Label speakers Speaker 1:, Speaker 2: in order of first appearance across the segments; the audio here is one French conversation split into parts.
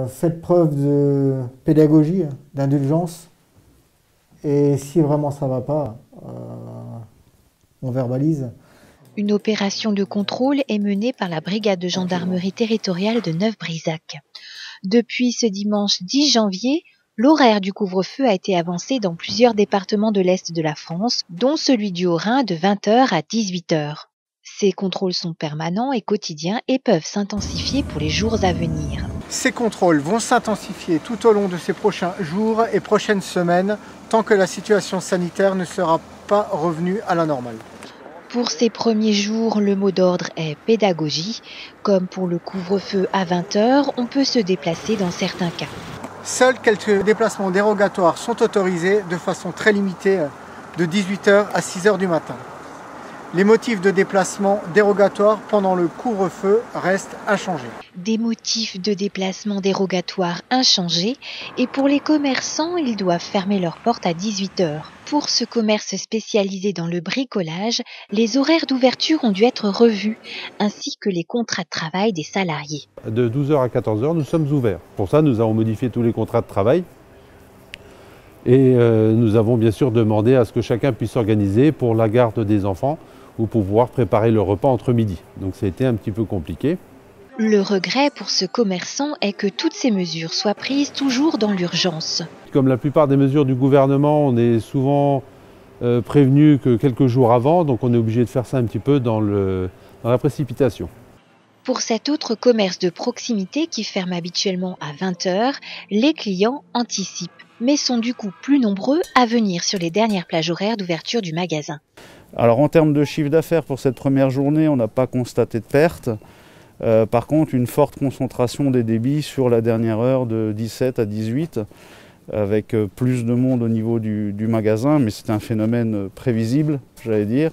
Speaker 1: Faites preuve de pédagogie, d'indulgence. Et si vraiment ça ne va pas, on verbalise.
Speaker 2: Une opération de contrôle est menée par la brigade de gendarmerie territoriale de Neuf-Brisach. Depuis ce dimanche 10 janvier, l'horaire du couvre-feu a été avancé dans plusieurs départements de l'Est de la France, dont celui du Haut-Rhin de 20 h à 18 h. Ces contrôles sont permanents et quotidiens et peuvent s'intensifier pour les jours à venir.
Speaker 1: Ces contrôles vont s'intensifier tout au long de ces prochains jours et prochaines semaines, tant que la situation sanitaire ne sera pas revenue à la normale.
Speaker 2: Pour ces premiers jours, le mot d'ordre est pédagogie. Comme pour le couvre-feu à 20 h, on peut se déplacer dans certains cas.
Speaker 1: Seuls quelques déplacements dérogatoires sont autorisés de façon très limitée de 18 h à 6 h du matin. Les motifs de déplacement dérogatoires pendant le couvre-feu restent inchangés.
Speaker 2: Des motifs de déplacement dérogatoires inchangés et pour les commerçants, ils doivent fermer leurs portes à 18 h. Pour ce commerce spécialisé dans le bricolage, les horaires d'ouverture ont dû être revus, ainsi que les contrats de travail des salariés.
Speaker 3: De 12 h à 14 h, nous sommes ouverts. Pour ça, nous avons modifié tous les contrats de travail. Et nous avons bien sûr demandé à ce que chacun puisse s'organiser pour la garde des enfants ou pour pouvoir préparer le repas entre midi. Donc ça a été un petit peu compliqué.
Speaker 2: Le regret pour ce commerçant est que toutes ces mesures soient prises toujours dans l'urgence.
Speaker 3: Comme la plupart des mesures du gouvernement, on est souvent prévenu que quelques jours avant, donc on est obligé de faire ça un petit peu dans la précipitation.
Speaker 2: Pour cet autre commerce de proximité qui ferme habituellement à 20 h, les clients anticipent, mais sont du coup plus nombreux à venir sur les dernières plages horaires d'ouverture du magasin.
Speaker 4: Alors en termes de chiffre d'affaires pour cette première journée, on n'a pas constaté de perte. Par contre, une forte concentration des débits sur la dernière heure de 17 à 18, avec plus de monde au niveau du magasin, mais c'est un phénomène prévisible, j'allais dire,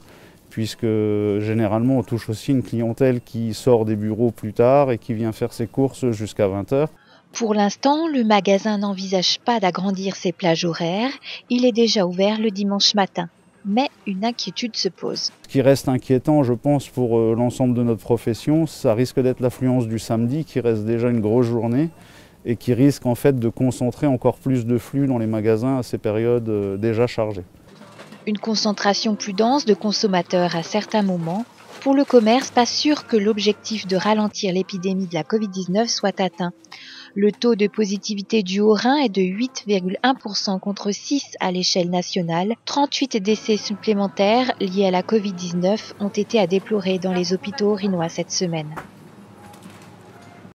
Speaker 4: puisque généralement on touche aussi une clientèle qui sort des bureaux plus tard et qui vient faire ses courses jusqu'à 20 h.
Speaker 2: Pour l'instant, le magasin n'envisage pas d'agrandir ses plages horaires. Il est déjà ouvert le dimanche matin. Mais une inquiétude se pose.
Speaker 4: Ce qui reste inquiétant, je pense, pour l'ensemble de notre profession, ça risque d'être l'affluence du samedi, qui reste déjà une grosse journée et qui risque en fait de concentrer encore plus de flux dans les magasins à ces périodes déjà chargées.
Speaker 2: Une concentration plus dense de consommateurs à certains moments. Pour le commerce, pas sûr que l'objectif de ralentir l'épidémie de la Covid-19 soit atteint. Le taux de positivité du Haut-Rhin est de 8,1% contre 6 à l'échelle nationale. 38 décès supplémentaires liés à la Covid-19 ont été à déplorer dans les hôpitaux rhinois cette semaine.